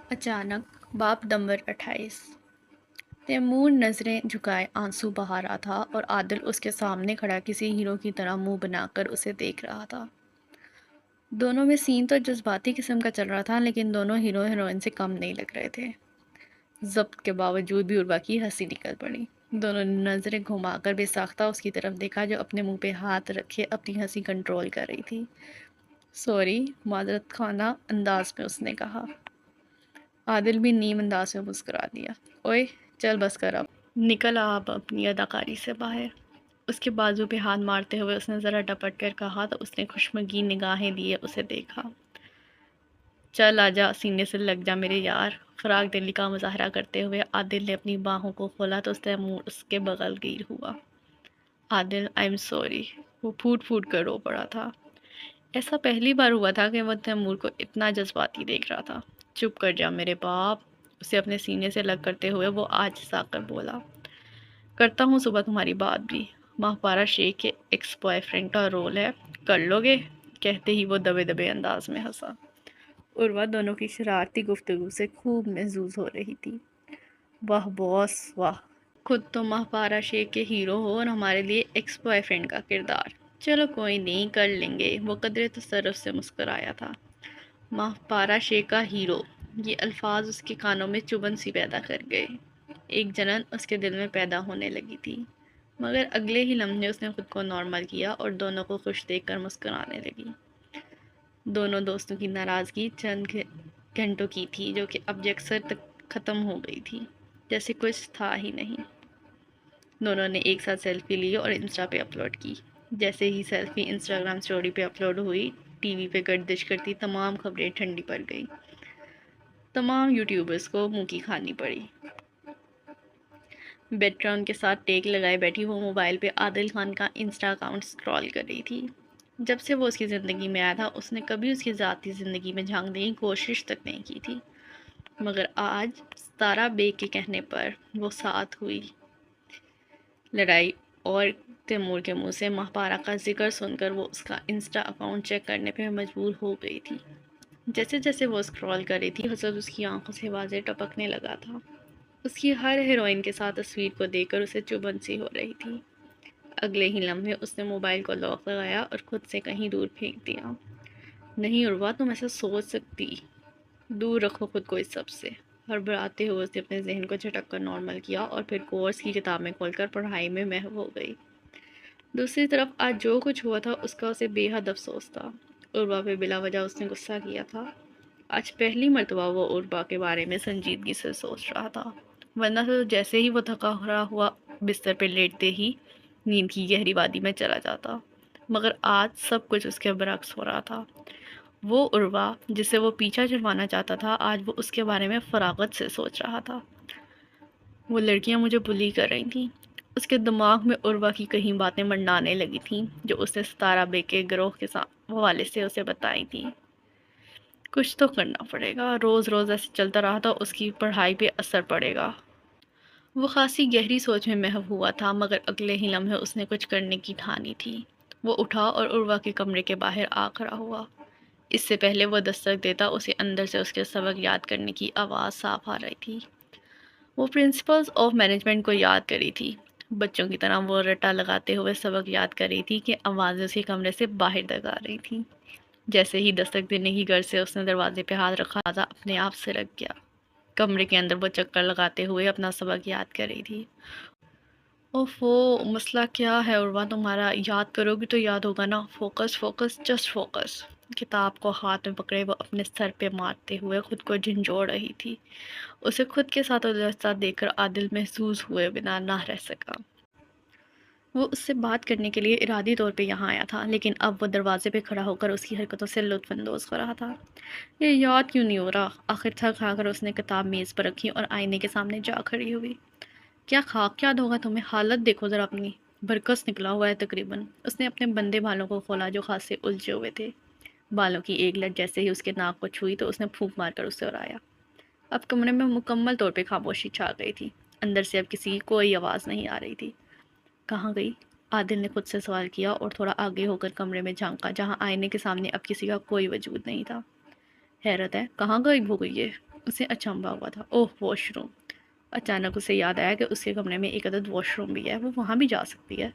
اچانک باب number 28۔ Timur نظریں جھکائے آنسو بہا رہا تھا اور عادل اس کے سامنے کھڑا کسی ہیرو کی طرح منہ بنا کر اسے دیکھ رہا تھا۔ دونوں میں سین تو جذباتی قسم کا چل رہا تھا، لیکن دونوں ہیرو ہیروئن سے کم نہیں لگ رہے تھے۔ ضبط کے باوجود بھی عروا کی ہنسی نکل پڑی۔ دونوں نے نظریں گھما کر بے ساختہ اس کی طرف دیکھا جو اپنے منہ پہ ہاتھ رکھے اپنی ہنسی کنٹرول کر رہی تھی۔ سوری، معذرت خانہ انداز میں اس نے کہا۔ عادل بھی نیم انداز میں مسکرا دیا۔ اوئے چل بس کر، اب نکل آپ اپنی اداکاری سے باہر۔ اس کے بازو پہ ہاتھ مارتے ہوئے اس نے ذرا ڈپٹ کر کہا تو اس نے خشمگین نگاہیں دیے اسے دیکھا۔ چل آجا، سینے سے لگ جا میرے یار۔ فراغ دلی کا مظاہرہ کرتے ہوئے عادل نے اپنی باہوں کو کھولا تو تیمور اس کے بغل گیر ہوا۔ عادل آئی ایم سوری، وہ پھوٹ پھوٹ کر رو پڑا تھا۔ ایسا پہلی بار ہوا تھا کہ وہ تیمور کو اتنا جذباتی دیکھ رہا تھا۔ چپ کر جا میرے باپ، اسے اپنے سینے سے لگ کرتے ہوئے وہ عاجز آ کر بولا۔ کرتا ہوں صبح تمہاری بات بھی، ماہپارہ شیخ کے ایکس بوائے فرینڈ کا رول ہے، کر لو گے؟ کہتے ہی وہ دبے دبے انداز میں ہنسا۔ عروا دونوں کی شرارتی گفتگو سے خوب محظوظ ہو رہی تھی۔ واہ باس واہ، خود تو ماہپارہ شیخ کے ہیرو ہو اور ہمارے لیے ایکس بوائے فرینڈ کا کردار۔ چلو کوئی نہیں، کر لیں گے، وہ قدرے تصرف سے مسکرایا تھا۔ ماہپارہ شیخ کا ہیرو، یہ الفاظ اس کے کانوں میں چبھن سی پیدا کر گئے۔ ایک جلن اس کے دل میں پیدا ہونے لگی تھی، مگر اگلے ہی لمحے اس نے خود کو نارمل کیا اور دونوں کو خوش دیکھ کر مسکرانے لگی۔ دونوں دوستوں کی ناراضگی چند گھنٹوں کی تھی جو کہ اب یکسر تک ختم ہو گئی تھی، جیسے کچھ تھا ہی نہیں۔ دونوں نے ایک ساتھ سیلفی لی اور انسٹا پہ اپلوڈ کی۔ جیسے ہی سیلفی انسٹاگرام سٹوری پہ اپلوڈ ہوئی، ٹی وی پہ گردش کرتی تمام خبریں ٹھنڈی پڑ گئی۔ تمام یوٹیوبرز کو منہ کی کھانی پڑی۔ بیک گراؤنڈ کے ساتھ ٹیک لگائے بیٹھی وہ موبائل پہ عادل خان کا انسٹا اکاؤنٹ سکرول کر رہی تھی۔ جب سے وہ اس کی زندگی میں آیا تھا اس نے کبھی اس کی ذاتی زندگی میں جھانکنے کی کوشش تک نہیں کی تھی، مگر آج ستارہ بیگ کے کہنے پر وہ ساتھ ہوئی لڑائی اور تیمور کے منہ سے ماہپارہ کا ذکر سن کر وہ اس کا انسٹا اکاؤنٹ چیک کرنے پہ مجبور ہو گئی تھی۔ جیسے جیسے وہ اسکرول کر رہی تھی حسد اس کی آنکھوں سے واضح ٹپکنے لگا تھا۔ اس کی ہر ہیروئن کے ساتھ تصویر کو دیکھ کر اسے چبھن سی ہو رہی تھی۔ اگلے ہی لمحے اس نے موبائل کو لاک لگایا اور خود سے کہیں دور پھینک دیا۔ نہیں عروا، تم ایسا سوچ سکتی، دور رکھو خود کو اس سب سے۔ ہڑبڑاتے ہوئے اس نے اپنے ذہن کو جھٹک کر نارمل کیا اور پھر کورس کی کتابیں کھول کر پڑھائی میں محو ہو گئی۔ دوسری طرف آج جو کچھ ہوا تھا اس کا اسے بے حد افسوس تھا۔ عروا پہ بلا وجہ اس نے غصہ کیا تھا۔ آج پہلی مرتبہ وہ عروا کے بارے میں سنجیدگی سے سوچ رہا تھا، ورنہ تو جیسے ہی وہ تھکا ہوا بستر پہ لیٹتے ہی نیند کی گہری وادی میں چلا جاتا، مگر آج سب کچھ اس کے برعکس ہو رہا تھا۔ وہ عروا جسے وہ پیچھا چھڑوانا چاہتا تھا آج وہ اس کے بارے میں فراغت سے سوچ رہا تھا۔ وہ لڑکیاں مجھے بلی کر رہی تھیں، اس کے دماغ میں عروا کی کہیں باتیں منڈانے لگی تھیں جو اس نے ستارہ بیگ کے گروہ کے حوالے سے اسے بتائی تھیں۔ کچھ تو کرنا پڑے گا، روز روز ایسے چلتا رہا تو اس کی پڑھائی پہ اثر پڑے گا۔ وہ خاصی گہری سوچ میں محو ہوا تھا، مگر اگلے ہی لمحے اس نے کچھ کرنے کی ٹھانی تھی۔ وہ اٹھا اور عروا کے کمرے کے باہر آ کھڑا ہوا۔ اس سے پہلے وہ دستک دیتا اسے اندر سے اس کے سبق یاد کرنے کی آواز صاف آ رہی تھی۔ وہ پرنسپلز آف مینجمنٹ کو یاد کر رہی تھی۔ بچوں کی طرح وہ رٹا لگاتے ہوئے سبق یاد کر رہی تھی کہ آوازیں اس کے کمرے سے باہر تک آ رہی تھیں۔ جیسے ہی دستک دینے کی غرض سے اس نے دروازے پہ ہاتھ رکھا، دروازہ اپنے آپ سے رک گیا۔ کمرے کے اندر وہ چکر لگاتے ہوئے اپنا سبق یاد کر رہی تھی۔ اوفو، مسئلہ کیا ہے عروا تمہارا؟ یاد کرو گی تو یاد ہوگا نا، فوکس فوکس جسٹ فوکس۔ کتاب کو ہاتھ میں پکڑے وہ اپنے سر پہ مارتے ہوئے خود کو جھنجھوڑ رہی تھی۔ اسے خود کے ساتھ الجھتا دیکھ کر عادل محظوظ ہوئے بنا نہ رہ سکا۔ وہ اس سے بات کرنے کے لیے ارادی طور پہ یہاں آیا تھا، لیکن اب وہ دروازے پہ کھڑا ہو کر اس کی حرکتوں سے لطف اندوز ہو رہا تھا۔ یہ یاد کیوں نہیں ہو رہا؟ آخر تھک ہار کر اس نے کتاب میز پر رکھی اور آئینے کے سامنے جا کھڑی ہوئی۔ کیا خاک یاد ہوگا تمہیں؟ حالت دیکھو ذرا اپنی، برکس نکلا ہوا ہے تقریباً۔ اس نے اپنے بندے بالوں کو کھولا جو خاصے الجھے ہوئے تھے۔ بالوں کی ایک لٹ جیسے ہی اس کے ناک کو چھوئی تو اس نے پھونک مار کر اسے اڑایا۔ اب کمرے میں مکمل طور پہ خاموشی چھا گئی تھی۔ اندر سے اب کسی کی کوئی آواز نہیں آ رہی تھی۔ کہاں گئی؟ عادل نے خود سے سوال کیا اور تھوڑا آگے ہو کر کمرے میں جھانکا جہاں آئینے کے سامنے اب کسی کا کوئی وجود نہیں تھا۔ حیرت ہے، کہاں غائب ہو گئی ہے؟ اسے اچنبھا ہوا تھا۔ اوہ واش روم! اچانک اسے یاد آیا کہ اس کے کمرے میں ایک عدد واش روم بھی ہے، وہ وہاں بھی جا سکتی ہے۔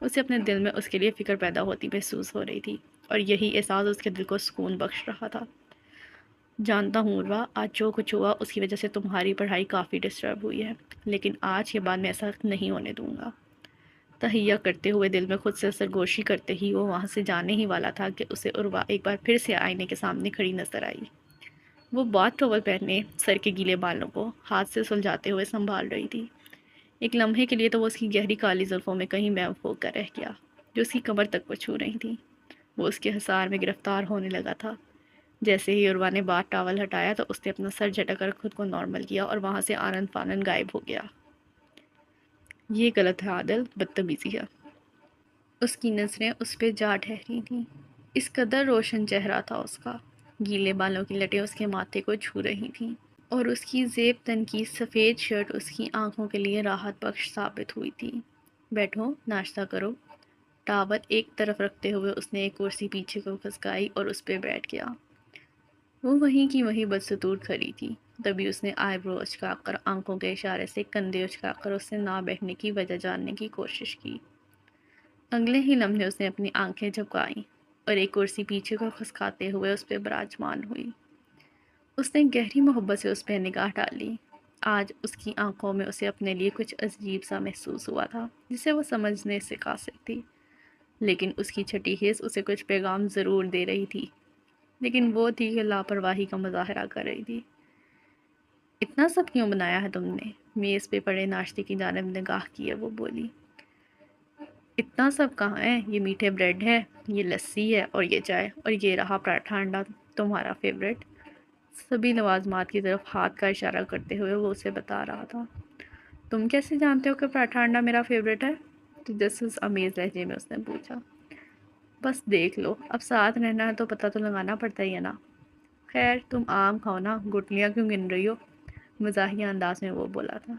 اسے اپنے دل میں اس کے لیے فکر پیدا ہوتی محسوس ہو رہی تھی، اور یہی احساس اس کے دل کو سکون بخش رہا تھا۔ جانتا ہوں عروہ، آج جو کچھ ہوا اس کی وجہ سے تمہاری پڑھائی کافی ڈسٹرب ہوئی ہے، لیکن آج کے بعد میں ایسا نہیں ہونے دوں گا۔ تہیہ کرتے ہوئے دل میں خود سے سرگوشی کرتے ہی وہ وہاں سے جانے ہی والا تھا کہ اسے عروہ ایک بار پھر سے آئینے کے سامنے کھڑی نظر آئی۔ وہ باتھ ٹاول پہنے سر کے گیلے بالوں کو ہاتھ سے سلجھاتے ہوئے سنبھال رہی تھی۔ ایک لمحے کے لیے تو وہ اس کی گہری کالی زلفوں میں کہیں محو ہو کر رہ گیا، جو اس کی کمر تک کو چھو رہی تھی۔ وہ اس کے حصار میں گرفتار ہونے لگا تھا۔ جیسے ہی عروہ نے باتھ ٹاول ہٹایا تو اس نے اپنا سر جھٹک کر خود کو نارمل کیا اور وہاں سے آنن فانن غائب ہو گیا۔ یہ غلط ہے عادل، بدتمیزی ہے۔ اس کی نظریں اس پہ جا ٹھہری تھیں۔ اس قدر روشن چہرہ تھا اس کا، گیلے بالوں کی لٹیں اس کے ماتھے کو چھو رہی تھیں، اور اس کی زیب تن کی سفید شرٹ اس کی آنکھوں کے لیے راحت بخش ثابت ہوئی تھی۔ بیٹھو، ناشتہ کرو۔ ٹاول ایک طرف رکھتے ہوئے اس نے ایک کرسی پیچھے کو کھسکائی اور اس پہ بیٹھ گیا۔ وہ وہیں کی وہیں بدستور کھڑی تھی۔ تبھی اس نے آئی برو اچکا کر آنکھوں کے اشارے سے کندھے اچکا کر اس سے نہ بیٹھنے کی وجہ جاننے کی کوشش کی۔ اگلے ہی لمحے اس نے اپنی آنکھیں جھپکائیں اور ایک کرسی پیچھے کو کھسکاتے ہوئے اس پہ براجمان ہوئی۔ اس نے گہری محبت سے اس پہ نگاہ ڈالی۔ آج اس کی آنکھوں میں اسے اپنے لیے کچھ عجیب سا محسوس ہوا تھا، جسے وہ سمجھنے سے قاصر تھی، لیکن اس کی چھٹی حس اسے کچھ پیغام ضرور دے رہی تھی، لیکن وہ تھی کہ لاپرواہی کا مظاہرہ کر رہی تھی۔ اتنا سب کیوں بنایا ہے تم نے؟ میز پہ پڑے ناشتے کی جانب نگاہ کیے وہ بولی۔ اتنا سب کہاں ہے؟ یہ میٹھے بریڈ ہے، یہ لسی ہے، اور یہ چائے، اور یہ رہا پراٹھا انڈا تمہارا فیوریٹ۔ سبھی لوازمات کی طرف ہاتھ کا اشارہ کرتے ہوئے وہ اسے بتا رہا تھا۔ تم کیسے جانتے ہو کہ پراٹھا انڈا میرا فیوریٹ ہے؟ تجسس امیز لہجے میں اس نے پوچھا۔ بس دیکھ لو، اب ساتھ رہنا ہے تو پتہ تو لگانا پڑتا ہی ہے نا۔ خیر تم آم کھاؤ نا، گٹلیاں کیوں گن رہی ہو؟ مزاحیہ انداز میں وہ بولا تھا۔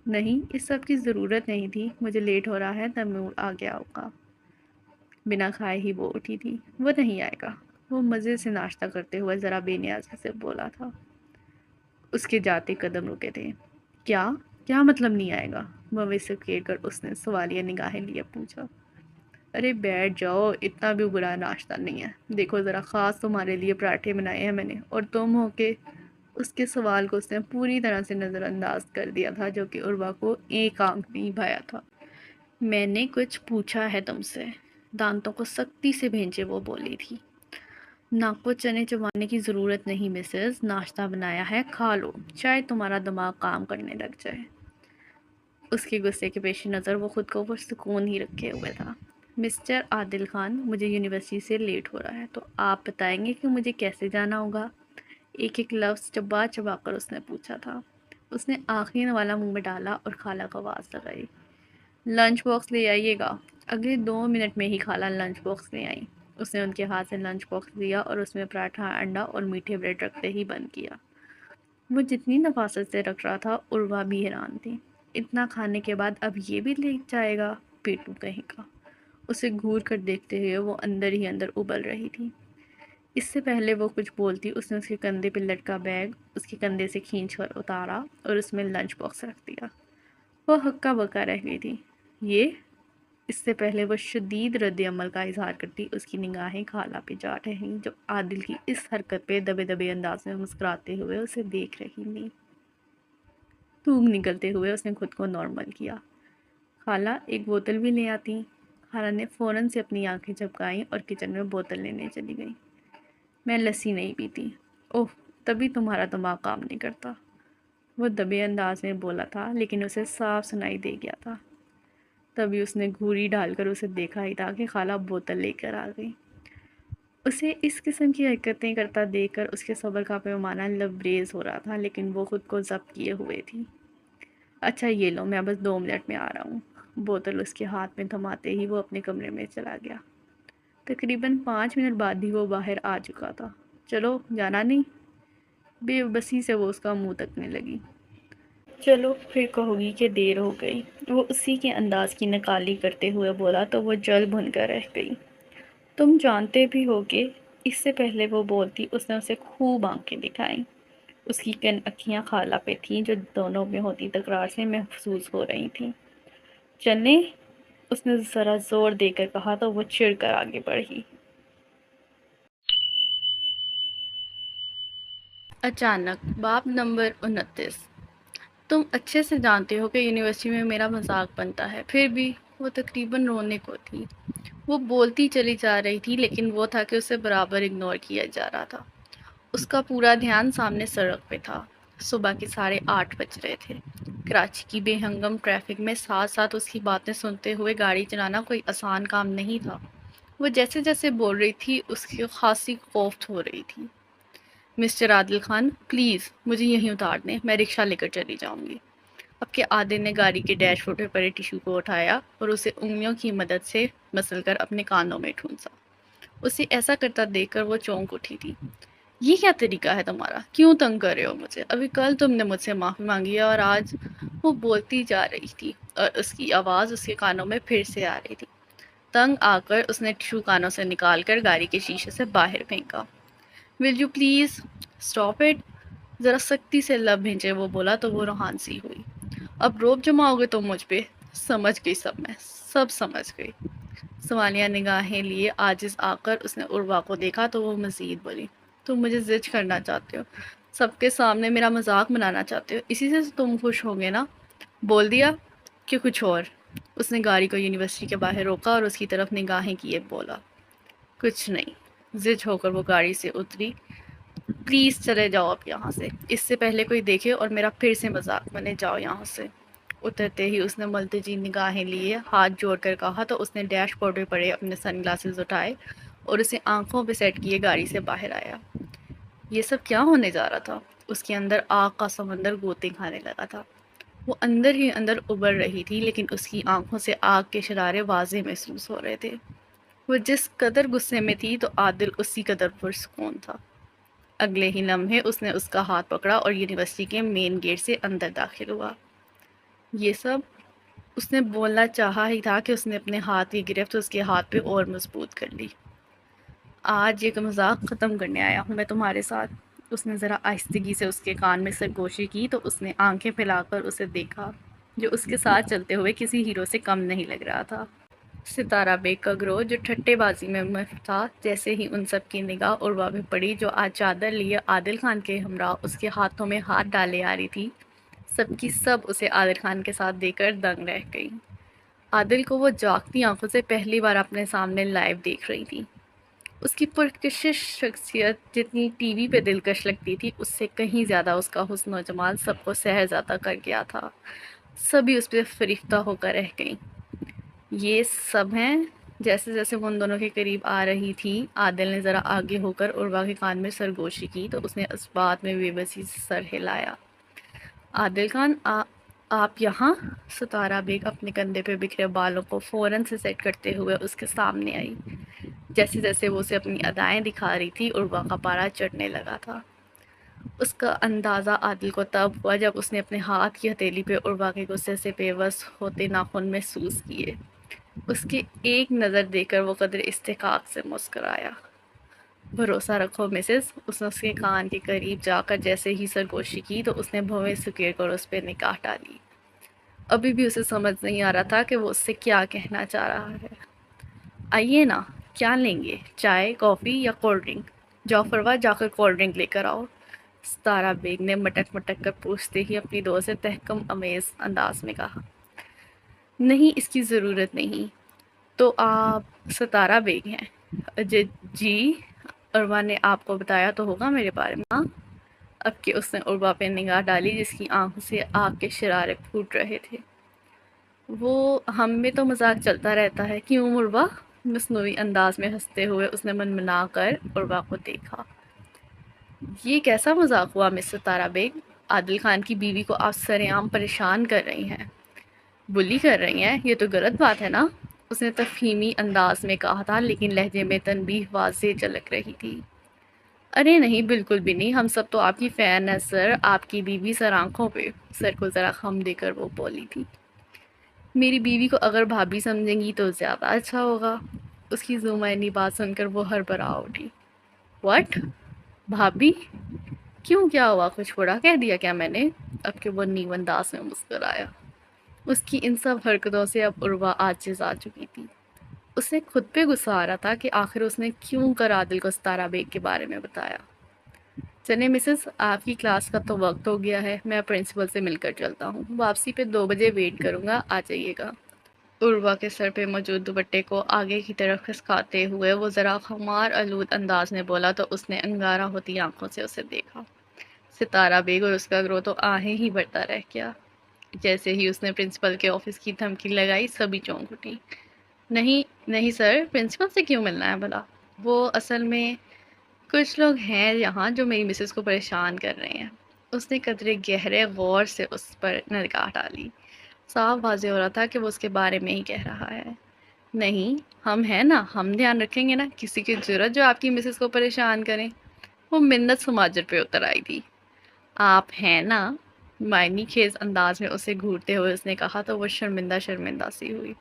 نہیں، اس سب کی ضرورت نہیں تھی، مجھے لیٹ ہو رہا ہے، تب موڈ آ گیا ہوگا۔ بنا کھائے ہی وہ اٹھی تھی۔ وہ نہیں آئے گا، وہ مزے سے ناشتہ کرتے ہوئے ذرا بے نیازی سے بولا تھا۔ اس کے جاتے قدم رکے تھے۔ کیا مطلب نہیں آئے گا؟ موے سے کھیر کر اس نے سوالیہ نگاہیں لیے پوچھا۔ ارے بیٹھ جاؤ، اتنا بھی برا ناشتہ نہیں ہے، دیکھو ذرا خاص تمہارے لیے پراٹھے بنائے ہیں میں نے، اور تم ہو کے۔ اس کے سوال کو اس نے پوری طرح سے نظر انداز کر دیا تھا، جو کہ عروہ کو ایک آنکھ نہیں بھایا تھا۔ میں نے کچھ پوچھا ہے تم سے؟ دانتوں کو سختی سے بھینچے وہ بولی تھی۔ ناک کو چنے چبانے کی ضرورت نہیں مسز، ناشتہ بنایا ہے، کھا لو، شاید تمہارا دماغ کام کرنے لگ جائے۔ اس کے غصے کے پیش نظر وہ خود کو پرسکون ہی رکھے ہوئے تھا۔ مسٹر عادل خان، مجھے یونیورسٹی سے لیٹ ہو رہا ہے، تو آپ بتائیں گے کہ مجھے کیسے جانا ہوگا؟ ایک ایک لفظ چبا چبا کر اس نے پوچھا تھا۔ اس نے آخری والا منہ میں ڈالا اور خالہ کو آواز لگائی۔ لنچ باکس لے آئیے گا۔ اگلے 2 منٹ میں ہی خالہ لنچ باکس لے آئیں۔ اس نے ان کے ہاتھ سے لنچ باکس لیا اور اس میں پراٹھا انڈا اور میٹھے بریڈ رکھتے ہی بند کیا۔ وہ جتنی نفاست سے رکھ رہا تھا، عروہ بھی حیران تھی۔ اتنا کھانے کے بعد اب یہ بھی لے جائے گا، پیٹو کہیں کا۔ اسے گھور کر دیکھتے ہوئے وہ اندر ہی اندر ابل رہی تھی۔ اس سے پہلے وہ کچھ بولتی، اس نے اس کے کندھے پہ لٹکا بیگ اس کے کندھے سے کھینچ کر اتارا اور اس میں لنچ باکس رکھ دیا۔ وہ ہکا بکا رہ گئی تھی۔ یہ؟ اس سے پہلے وہ شدید رد عمل کا اظہار کرتی، اس کی نگاہیں خالہ پہ جا ٹھہریں، جو عادل کی اس حرکت پہ دبے دبے انداز میں مسکراتے ہوئے اسے دیکھ رہی تھیں۔ تھوک نکلتے ہوئے اس نے خود کو نارمل کیا۔ خالہ ایک بوتل بھی لے آتی۔ خالہ نے فوراً سے اپنی آنکھیں جھپکائیں اور کچن میں بوتل لینے چلی گئی۔ میں لسی نہیں پیتی۔ اوہ، تبھی تمہارا دماغ کام نہیں کرتا، وہ دبے انداز میں بولا تھا، لیکن اسے صاف سنائی دے گیا تھا۔ تبھی اس نے گھوری ڈال کر اسے دیکھا ہی تھا کہ خالہ بوتل لے کر آ گئی۔ اسے اس قسم کی حرکتیں کرتا دیکھ کر اس کے صبر کا پیمانہ لبریز ہو رہا تھا، لیکن وہ خود کو ضبط کیے ہوئے تھی۔ اچھا یہ لو، میں بس 2 منٹ میں آ رہا ہوں۔ بوتل اس کے ہاتھ میں تھماتے ہی وہ اپنے کمرے میں چلا گیا۔ تقریباً 5 منٹ بعد ہی وہ باہر آ چکا تھا۔ چلو، جانا نہیں؟ بے بسی سے وہ اس کا منہ تکنے لگی۔ چلو پھر کہو گی کہ دیر ہو گئی، وہ اسی کے انداز کی نکالی کرتے ہوئے بولا تو وہ جل بھن کر رہ گئی۔ تم جانتے بھی ہو کہ اس سے پہلے وہ بولتی، اس نے اسے خوب آنکھیں دکھائیں۔ اس کی اکھیاں خالہ پہ تھیں جو دونوں میں ہوتی تکرار سے محسوس ہو رہی تھیں۔ چلیں، اس نے ذرا زور دے کر کہا تو وہ چڑھ کر آگے بڑھی۔ اچانک باب نمبر 29۔ تم اچھے سے جانتے ہو کہ یونیورسٹی میں میرا مذاق بنتا ہے، پھر بھی وہ تقریباً رونے کو تھی۔ وہ بولتی چلی جا رہی تھی لیکن وہ تھا کہ اسے برابر اگنور کیا جا رہا تھا۔ اس کا پورا دھیان سامنے سڑک پہ تھا۔ صبح کے 8:30 بج رہے تھے۔ کراچی کی بے ہنگم ٹریفک میں ساتھ ساتھ اس کی باتیں سنتے ہوئے گاڑی چلانا کوئی آسان کام نہیں تھا۔ وہ جیسے جیسے بول رہی تھی اس کی خاصی کوفت ہو رہی تھی۔ مسٹر عادل خان، پلیز مجھے یہیں اتار دیں، میں رکشہ لے کر چلی جاؤں گی۔ اب کے عادل نے گاڑی کے ڈیش بورڈ پہ پڑے ٹیشو کو اٹھایا اور اسے انگلیوں کی مدد سے مسل کر اپنے کانوں میں ٹھونسا۔ اسے ایسا کرتا دیکھ کر وہ چونک اٹھی تھی۔ یہ کیا طریقہ ہے تمہارا؟ کیوں تنگ کر رہے ہو مجھے؟ ابھی کل تم نے مجھ سے معافی مانگی ہے اور آج… وہ بولتی جا رہی تھی اور اس کی آواز اس کے کانوں میں پھر سے آ رہی تھی۔ تنگ آ کر اس نے ٹیشو کانوں سے نکال کر گاڑی کے شیشے سے باہر پھینکا۔ Will you please stop it? ذرا سختی سے لب بھینچے وہ بولا تو وہ روحان سی ہوئی۔ اب روب جماؤ گے تم مجھ پہ؟ سمجھ گئی، میں سب سمجھ گئی۔ سوالیہ نگاہیں لیے عاجز آ کر اس نے عروہ کو دیکھا تو وہ مزید بولی، تم مجھے زج کرنا چاہتے ہو، سب کے سامنے میرا مذاق بنانا چاہتے ہو، اسی سے تم خوش ہوگے نا؟ بول دیا کہ کچھ اور؟ اس نے گاڑی کو یونیورسٹی کے باہر روکا اور اس کی طرف نگاہیں کیے بولا، کچھ نہیں۔ زج ہو کر وہ گاڑی سے اتری۔ پلیز چلے جاؤ اب یہاں سے، اس سے پہلے کوئی دیکھے اور میرا پھر سے مذاق بنے، جاؤ یہاں سے۔ اترتے ہی اس نے ملتجی نگاہیں لیے ہاتھ جوڑ کر کہا تو اس نے ڈیش بورڈ پہ پڑے اپنے سن گلاسز اٹھائے اور اسے آنکھوں پہ سیٹ کیے گاڑی سے باہر آیا۔ یہ سب کیا ہونے جا رہا تھا؟ اس کے اندر آگ کا سمندر گوتے کھانے لگا تھا۔ وہ اندر ہی اندر ابل رہی تھی لیکن اس کی آنکھوں سے آگ کے شرارے واضح محسوس ہو رہے تھے۔ وہ جس قدر غصے میں تھی تو عادل اسی قدر پرسکون تھا۔ اگلے ہی لمحے اس نے اس کا ہاتھ پکڑا اور یونیورسٹی کے مین گیٹ سے اندر داخل ہوا۔ یہ سب اس نے بولنا چاہا ہی تھا کہ اس نے اپنے ہاتھ کی گرفت اس کے ہاتھ پہ اور مضبوط کر لی۔ آج یہ مذاق ختم کرنے آیا ہوں میں تمہارے ساتھ۔ اس نے ذرا آہستگی سے اس کے کان میں سرگوشی کی تو اس نے آنکھیں پھیلا کر اسے دیکھا، جو اس کے ساتھ چلتے ہوئے کسی ہیرو سے کم نہیں لگ رہا تھا۔ ستارہ بیگ کا گروہ جو ٹھٹے بازی میں مست تھا، جیسے ہی ان سب کی نگاہ عروہ پہ پڑی جو آج چادر لیے عادل خان کے ہمراہ اس کے ہاتھوں میں ہاتھ ڈالے آ رہی تھی، سب کی سب اسے عادل خان کے ساتھ دیکھ کر دنگ رہ گئی۔ عادل کو وہ جاگتی آنکھوں سے پہلی بار اپنے سامنے لائیو دیکھ رہی تھی۔ اس کی پرکشش شخصیت جتنی ٹی وی پہ دلکش لگتی تھی، اس سے کہیں زیادہ اس کا حسن و جمال سب کو سحرزادہ کر گیا تھا۔ سبھی اس پہ فریفتہ ہو کر رہ گئیں۔ یہ سب ہیں؟ جیسے جیسے وہ ان دونوں کے قریب آ رہی تھی، عادل نے ذرا آگے ہو کر عروہ کے کان میں سرگوشی کی تو اس نے اس بات میں بے بسی سے سر ہلایا۔ عادل خان، آپ یہاں؟ ستارہ بیگ اپنے کندھے پہ بکھرے بالوں کو فوراً سے سیٹ کرتے ہوئے اس کے سامنے آئی۔ جیسے جیسے وہ اسے اپنی ادائیں دکھا رہی تھی، عروہ کا پارا چڑھنے لگا تھا۔ اس کا اندازہ عادل کو تب ہوا جب اس نے اپنے ہاتھ کی ہتھیلی پہ عروہ کے غصے سے بے بس ہوتے ناخن محسوس کیے۔ اس کے ایک نظر دیکھ کر وہ قدر استحقاق سے مسکرایا۔ بھروسہ رکھو مسز، اس نے اس کے کان کے قریب جا کر جیسے ہی سرگوشی کی تو اس نے بھویں سکیڑ کر اس پہ نگاہ ڈالی۔ ابھی بھی اسے سمجھ نہیں آ رہا تھا کہ وہ اس سے کیا کہنا چاہ رہا ہے۔ آئیے نا، کیا لیں گے؟ چائے، کافی یا کولڈ ڈرنک؟ جاؤ فروا، جا کر کولڈ ڈرنک لے کر آؤ۔ ستارہ بیگ نے مٹک مٹک کر پوچھتے ہی اپنی دوست سے تحکم امیز انداز میں کہا، نہیں، اس کی ضرورت نہیں۔ تو آپ ستارہ بیگ ہیں؟ جی، عروہ نے آپ کو بتایا تو ہوگا میرے بارے میں۔ ہاں؟ اب کہ اس نے عروہ پہ نگاہ ڈالی جس کی آنکھوں سے آگ کے شرارے پھوٹ رہے تھے۔ وہ ہم میں تو مذاق چلتا رہتا ہے، کیوں عروہ؟ مصنوعی انداز میں ہنستے ہوئے اس نے منمنا کر عروہ کو دیکھا۔ یہ کیسا مذاق ہوا مس ستارہ بیگ؟ عادل خان کی بیوی کو آپ سرعام پریشان کر رہی ہیں، بلی کر رہی ہیں، یہ تو غلط بات ہے نا؟ اس نے تفہیمی انداز میں کہا تھا لیکن لہجے میں تنبیہ واضح جھلک رہی تھی۔ ارے نہیں، بالکل بھی نہیں، ہم سب تو آپ کی فین ہیں سر، آپ کی بیوی سر آنکھوں پہ۔ سر کو ذرا خم دے کر وہ بولی تھی۔ میری بیوی کو اگر بھابھی سمجھیں گی تو زیادہ اچھا ہوگا۔ اس کی ذو معنی بات سن کر وہ ہڑبڑا اٹھی۔ واٹ؟ بھابھی؟ کیوں کیا ہوا؟ کچھ برا کہہ دیا کیا میں نے؟ اب کہ وہ نیم انداز میں مسکرایا۔ اس کی ان سب حرکتوں سے اب عروہ عاجز آ چکی تھی۔ اسے خود پہ غصہ آ رہا تھا کہ آخر اس نے کیوں کر عادل کو ستارہ بیگ کے بارے میں بتایا۔ چلے مسز، آپ کی کلاس کا تو وقت ہو گیا ہے، میں پرنسپل سے مل کر چلتا ہوں، واپسی پہ 2 بجے ویٹ کروں گا، آ جائیے گا۔ عروہ کے سر پہ موجود دوپٹے کو آگے کی طرف کھسکاتے ہوئے وہ ذرا خمار آلود انداز میں بولا تو اس نے انگارہ ہوتی آنکھوں سے اسے دیکھا۔ ستارہ بیگ اور اس کا گروہ تو آہیں ہی بڑھتا رہ گیا۔ جیسے ہی اس نے پرنسپل کے آفس کی دھمکی لگائی، سبھی چونک اٹھی۔ نہیں نہیں سر، پرنسپل سے کیوں ملنا ہے بھلا؟ وہ اصل میں کچھ لوگ ہیں یہاں جو میری مسز کو پریشان کر رہے ہیں۔ اس نے قدرے گہرے غور سے اس پر نگاہ ڈالی۔ صاف واضح ہو رہا تھا کہ وہ اس کے بارے میں ہی کہہ رہا ہے۔ نہیں، ہم ہیں نا، ہم دھیان رکھیں گے نا، کسی کی ضرورت جو آپ کی مسز کو پریشان کریں۔ وہ منت سماجر پہ اتر آئی تھی۔ آپ ہیں نا، معنی خیز انداز میں اسے گھورتے ہوئے اس نے کہا تو وہ شرمندہ شرمندہ سی ہوئی۔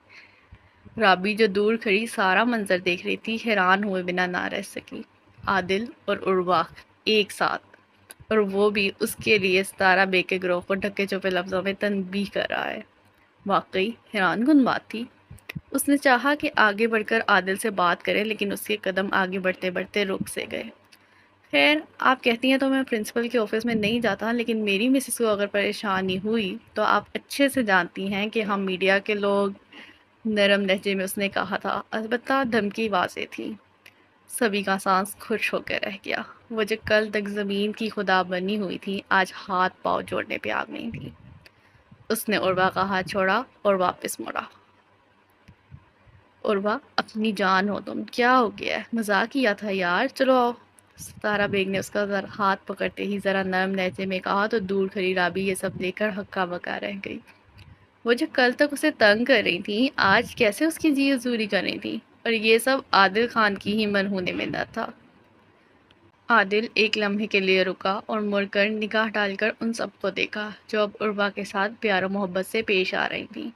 رابی جو دور کھڑی سارا منظر دیکھ رہی تھی، حیران ہوئے بنا نہ رہ سکی۔ عادل اور عروہ ایک ساتھ، اور وہ بھی اس کے لیے ستارہ بیگ کے گروہ کو ڈھکے چپے لفظوں میں تنبیہ کر رہا ہے۔ واقعی حیران کن بات تھی۔ اس نے چاہا کہ آگے بڑھ کر عادل سے بات کرے، لیکن اس کے قدم آگے بڑھتے بڑھتے رک سے گئے۔ خیر، آپ کہتی ہیں تو میں پرنسپل کے آفس میں نہیں جاتا، لیکن میری مسز کو اگر پریشانی ہوئی تو آپ اچھے سے جانتی ہیں کہ ہم میڈیا کے لوگ، نرم لہجے میں اس نے کہا تھا، البتہ دھمکی واضح تھی۔ سبھی کا سانس خوش ہو کے رہ گیا۔ وہ جو کل تک زمین کی خدا بنی ہوئی تھی، آج ہاتھ پاؤں جوڑنے پہ آ گئی تھی۔ اس نے عروہ کا ہاتھ چھوڑا اور واپس مڑا۔ عروہ، اپنی جان ہو تم، کیا ہو گیا ہے؟ مذاق کیا تھا یار، چلو آؤ۔ ستارہ بیگ نے اس کا ہاتھ پکڑتے ہی ذرا نرم لہجے میں کہا تو دور کھڑی رابی یہ سب دیکھ کر ہکا بکا رہ گئی۔ وہ جو کل تک اسے تنگ کر رہی تھی، آج کیسے اس کی جی حضوری کر رہی تھی؟ اور یہ سب عادل خان کی ہی منہونے منت تھا۔ عادل ایک لمحے کے لیے رکا اور مڑ کر نگاہ ڈال کر ان سب کو دیکھا جو اب عروہ کے ساتھ پیار و محبت سے پیش آ رہی تھیں۔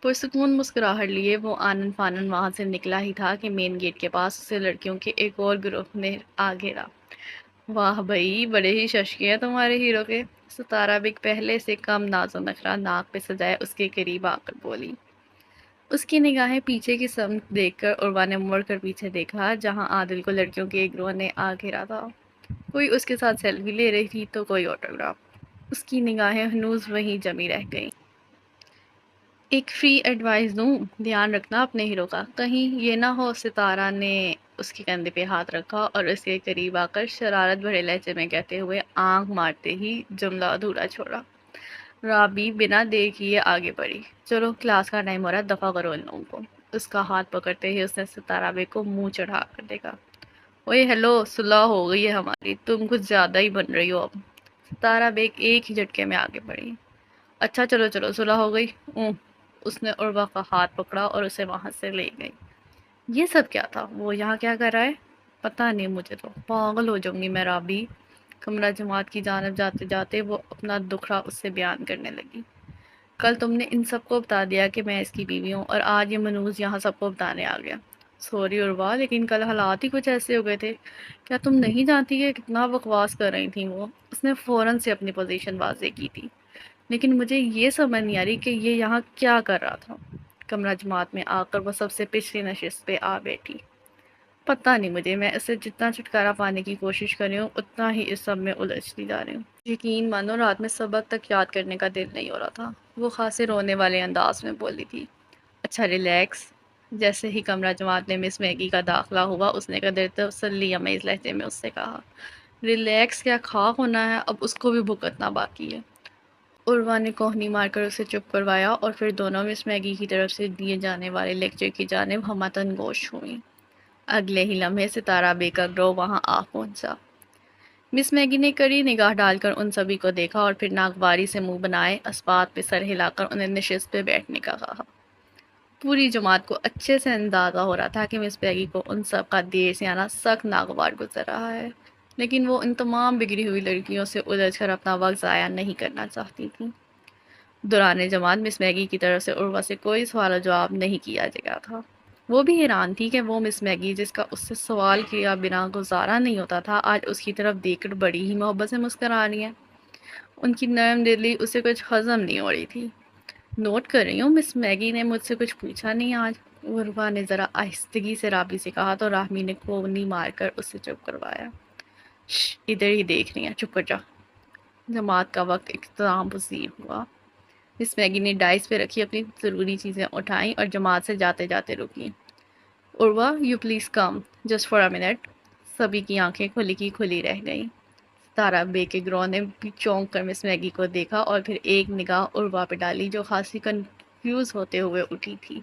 پرسکون مسکراہٹ لیے وہ آنن فانن وہاں سے نکلا ہی تھا کہ مین گیٹ کے پاس اسے لڑکیوں کے ایک اور گروہ نے آ گھیرا۔ واہ بھئی، بڑے ہی ششکی ہیں تمہارے ہیرو کے۔ ستارہ بیگ پہلے سے کم ناز و نخرہ ناک پہ سجائے اس کے قریب آ کر بولی۔ اس کی نگاہیں پیچھے کی سمت دیکھ کر عروہ نے مڑ کر پیچھے دیکھا، جہاں عادل کو لڑکیوں کے ایک گروہ نے آ گھیرا تھا۔ کوئی اس کے ساتھ سیلفی لے رہی تھی تو کوئی آٹوگراف۔ اس کی نگاہیں ہنوز وہیں جمی رہ گئیں۔ ایک فری ایڈوائز دوں، دھیان رکھنا اپنے ہیرو کا، کہیں یہ نہ ہو۔ ستارہ نے اس کے کندھے پہ ہاتھ رکھا اور اس کے قریب آ کر شرارت بھرے لہجے میں کہتے ہوئے آنکھ مارتے ہی جملہ ادھورا چھوڑا۔ رابی بنا دیر کیے آگے بڑھی۔ چلو، کلاس کا ٹائم ہو رہا ہے، دفعہ کرو ان لوگوں کو۔ اس کا ہاتھ پکڑتے ہی اس نے ستارہ بیگ کو منہ چڑھا کر دیکھا۔ اوئے ہیلو، صلح ہو گئی ہے ہماری، تم کچھ زیادہ ہی بن رہی ہو اب۔ ستارہ بیگ ایک ہی جھٹکے میں آگے بڑھی۔ اچھا چلو چلو، صلح ہو گئی۔ اس نے عروہ کا ہاتھ پکڑا اور اسے وہاں سے لے گئی۔ یہ سب کیا تھا؟ وہ یہاں کیا کر رہا ہے؟ پتہ نہیں مجھے، تو پاگل ہو جاؤں گی میں رابی۔ کمرہ جماعت کی جانب جاتے جاتے وہ اپنا دکھڑا اس سے بیان کرنے لگی۔ کل تم نے ان سب کو بتا دیا کہ میں اس کی بیوی ہوں، اور آج یہ منوز یہاں سب کو بتانے آ گیا۔ سوری عروہ، لیکن کل حالات ہی کچھ ایسے ہو گئے تھے۔ کیا تم نہیں جانتی کہ کتنا بکواس کر رہی تھیں وہ؟ اس نے فوراً سے اپنی پوزیشن واضح کی تھی۔ لیکن مجھے یہ سمجھ نہیں آ رہی کہ یہ یہاں کیا کر رہا تھا۔ کمرہ جماعت میں آ کر وہ سب سے پچھلی نشست پہ آ بیٹھی۔ پتہ نہیں مجھے، میں اسے جتنا چھٹکارا پانے کی کوشش کر رہی ہوں، اتنا ہی اس سب میں الجھتی جا رہی ہوں۔ یقین مانو، رات میں سبق تک یاد کرنے کا دل نہیں ہو رہا تھا۔ وہ خاصے رونے والے انداز میں بولی تھی۔ اچھا ریلیکس۔ جیسے ہی کمرہ جماعت میں مس میگی کا داخلہ ہوا، اس نے قدر تسلی امیز لہجے میں اس سے کہا، ریلیکس کیا، خاک ہونا ہے، اب اس کو بھی بھگتنا باقی ہے۔ عروہ نے کوہنی مار کر اسے چپ کروایا اور پھر دونوں مس میگی کی طرف سے دیے جانے والے لیکچر کی جانب ہمتن گوش ہوئیں۔ اگلے ہی لمحے ستارہ بیگ کا گروہ وہاں آ پہنچا۔ مس میگی نے کڑی نگاہ ڈال کر ان سبھی کو دیکھا اور پھر ناگواری سے منہ بنائے اسبات پہ سر ہلا کر انہیں نشست پہ بیٹھنے کا کہا۔ پوری جماعت کو اچھے سے اندازہ ہو رہا تھا کہ مس میگی کو ان سب کا دیر سے آنا سخت ناگوار گزر رہا ہے، لیکن وہ ان تمام بگڑی ہوئی لڑکیوں سے الجھ کر اپنا وقت ضائع نہیں کرنا چاہتی تھی۔ دوران جماعت مس میگی کی طرف سے عروہ سے کوئی سوال و جواب نہیں کیا گیا تھا۔ وہ بھی حیران تھی کہ وہ مس میگی جس کا اس سے سوال کیا بنا گزارا نہیں ہوتا تھا آج اس کی طرف دیکھ کر بڑی ہی محبت سے مسکرا رہی ہے۔ ان کی نرم دلی اسے کچھ ہضم نہیں ہو رہی تھی۔ نوٹ کر رہی ہوں مس میگی نے مجھ سے کچھ پوچھا نہیں آج، عروہ نے ذرا آہستگی سے رابی سے کہا تو راہمی نے کونی مار کر اسے چپ کروایا۔ شش، ادھر ہی دیکھ رہی ہیں، چپ کر جا۔ جماعت کا وقت اختتام پذیر ہوا۔ مس میگی نے ڈائس پہ رکھی اپنی ضروری چیزیں اٹھائیں اور جماعت سے جاتے جاتے رکی۔ Urwa, you please come just for a minute. سبھی کی آنکھیں کھلی کی کھلی رہ گئیں۔ ستارہ بے کے گروہ نے بھی چونک کر مس میگی کو دیکھا اور پھر ایک نگاہ عروہ پہ ڈالی جو خاصی کنفیوز ہوتے ہوئے اٹھی تھی۔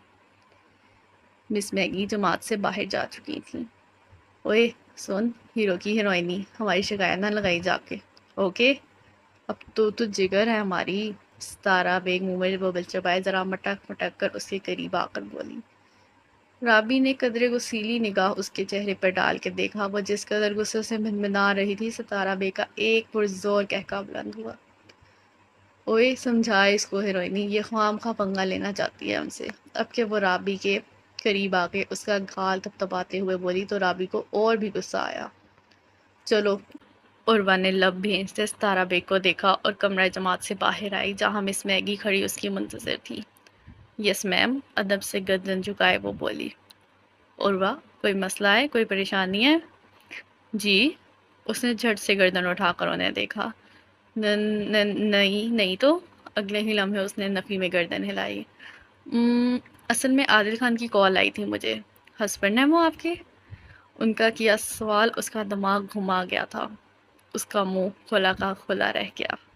مس میگی جماعت سے باہر جا چکی تھی۔ اوئے سن، ہیرو کی ہیروئنی، ہماری شکایت نہ لگائی جا کے، اوکے؟ اب تو جگر ہے ہماری۔ ستارہ بیگ منہ میں ببل چبائے ذرا مٹک مٹک کر اس کے قریب آ کر بولی۔ رابی نے قدرے غصیلی نگاہ اس کے چہرے پر ڈال کے دیکھا، وہ جس قدر غصے سے بھنبھنا رہی تھی۔ ستارہ بے کا ایک پرزور کہکا بلند ہوا۔ اوئے سمجھائے اس کو ہیروئنی، یہ خواہ مخواہ پنگا لینا چاہتی ہے ہم سے۔ اب کہ وہ رابی کے قریب آ کے اس کا گال تھپتھپاتے ہوئے بولی تو رابی کو اور بھی غصہ آیا۔ چلو۔ عروہ نے لب بھینچتے ستارہ بیگ کو دیکھا اور کمرہ جماعت سے باہر آئی جہاں مس میگی کھڑی اس کی منتظر تھی۔ یس میم، ادب سے گردن جھکائے وہ بولی۔ عروہ، کوئی مسئلہ ہے، کوئی پریشانی ہے؟ جی، اس نے جھٹ سے گردن اٹھا کر انہیں دیکھا۔ نہیں تو۔ اگلے ہی لمحے اس نے نفی میں گردن ہلائی۔ اصل میں عادل خان کی کال آئی تھی مجھے۔ ہسبینڈ ہیں وہ آپ کے؟ ان کا کیا سوال اس کا دماغ گھما گیا تھا۔ اس کا منہ کھلا کا کھلا رہ گیا۔